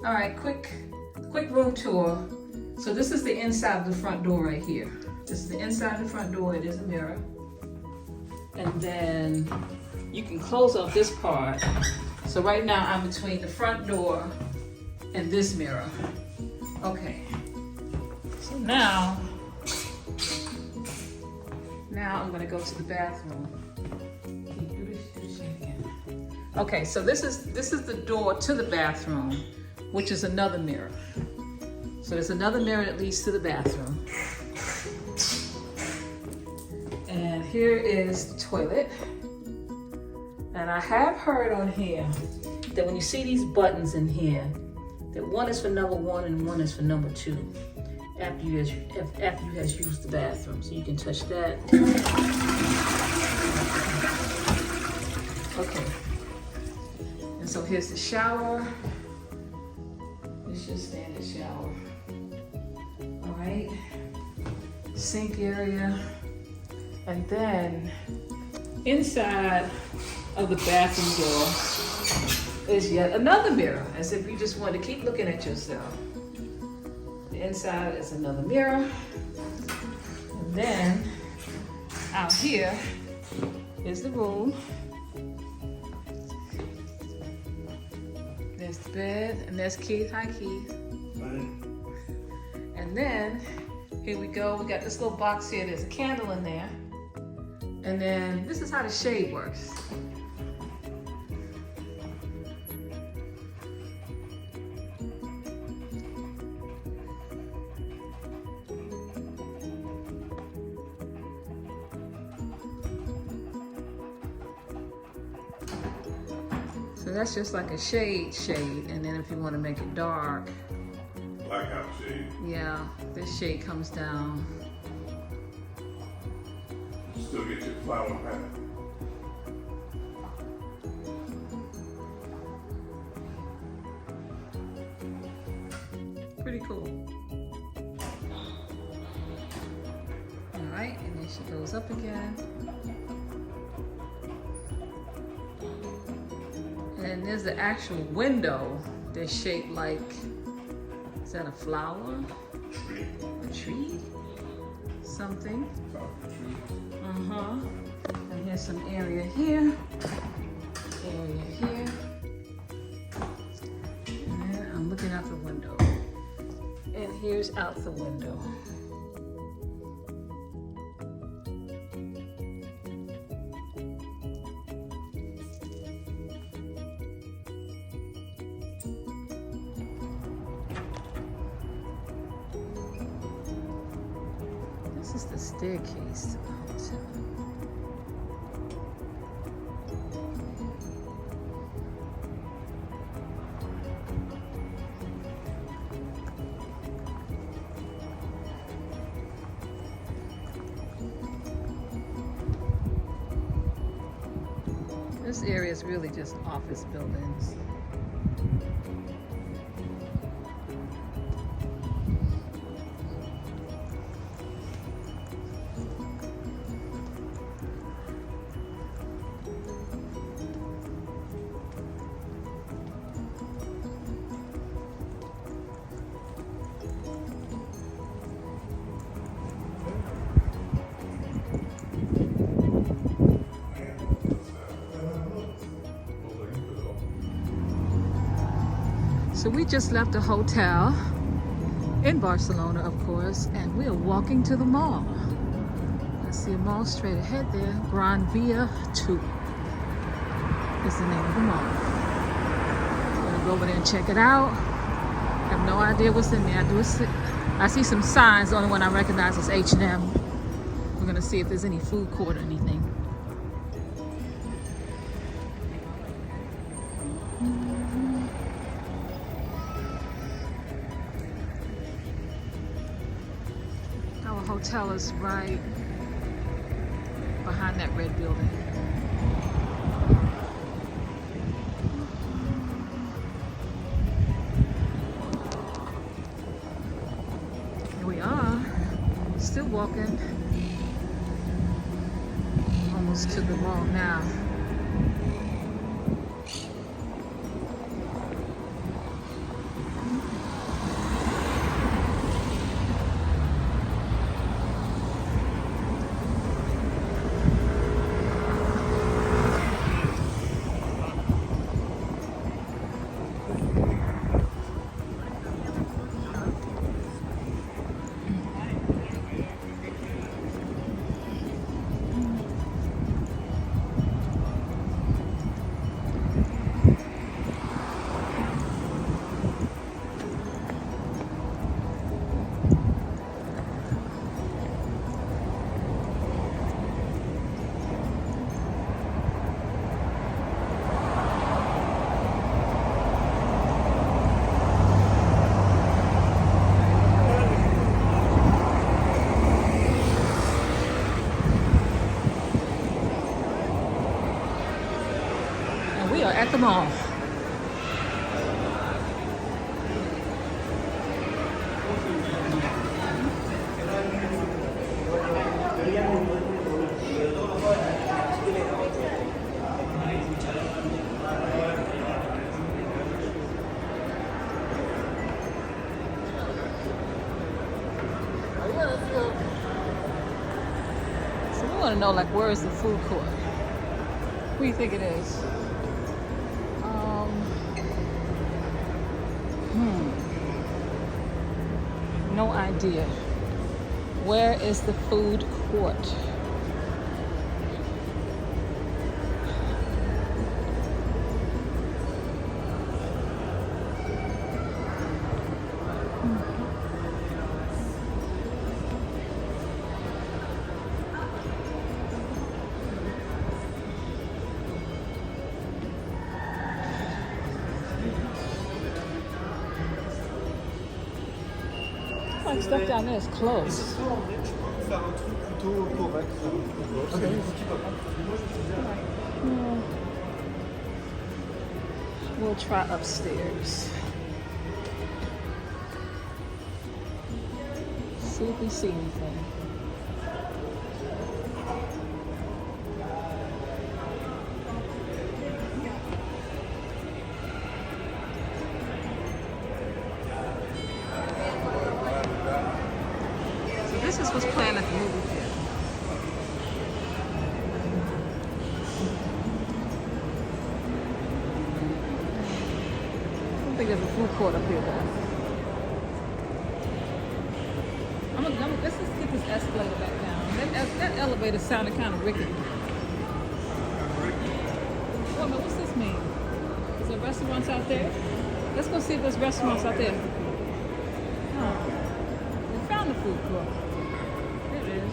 All right, quick room tour. So this is the inside of the front door right here. This is the inside of the front door. It is a mirror. And then you can close off this part. So right now I'm between the front door and this mirror. Okay. So now I'm gonna go to the bathroom. Okay, so this is the door to the bathroom, which is another mirror. So there's another mirror that leads to the bathroom. And here is the toilet. And I have heard on here that when you see these buttons in here, that one is for number 1 and one is for number 2 after you has used the bathroom. So you can touch that. Okay. And so here's the shower. It's your standard shower. All right. Sink area. And then inside of the bathroom door is yet another mirror, as if you just want to keep looking at yourself. The inside is another mirror. And then out here is the room. There's the bed, and there's Keith. Hi, Keith. Hi. And then here we go. We got this little box here. There's a candle in there. And then this is how the shade works. So that's just like a shade, and then if you want to make it dark, blackout shade. Yeah, this shade comes down. You still get your flower pattern. Pretty cool. All right, and then she goes up again. And there's the actual window that's shaped like, is that a flower? Tree. A tree? Something. Uh-huh. And here's some area here. Area here. And I'm looking out the window. And here's out the window. This is the staircase to the hotel. This area is really just office buildings. So we just left a hotel in Barcelona, of course, and we are walking to the mall. I see a mall straight ahead there. Gran Via 2 is the name of the mall. I'm gonna go over there and check it out. I have no idea what's in there. I see some signs. The only one I recognize is H&M. We're gonna see if there's any food court or anything. Hotel is right behind that red building. Here we are, still walking, almost to the mall now. the mall. So we want to know, like, where is the food court? What do you think it is? No idea. Where is the food court? Like stuff down there is closed. We'll try upstairs. See if we see anything. This is what's playing at the movie theater. I don't think there's a food court up here though. Let's just get this escalator back down. That elevator sounded kind of rickety. Wait a minute, what's this mean? Is there restaurants out there? Let's go see if there's restaurants out there. Oh, we found the food court. It is.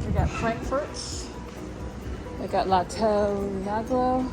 We got Frankfurt's. They got Latte Naglo.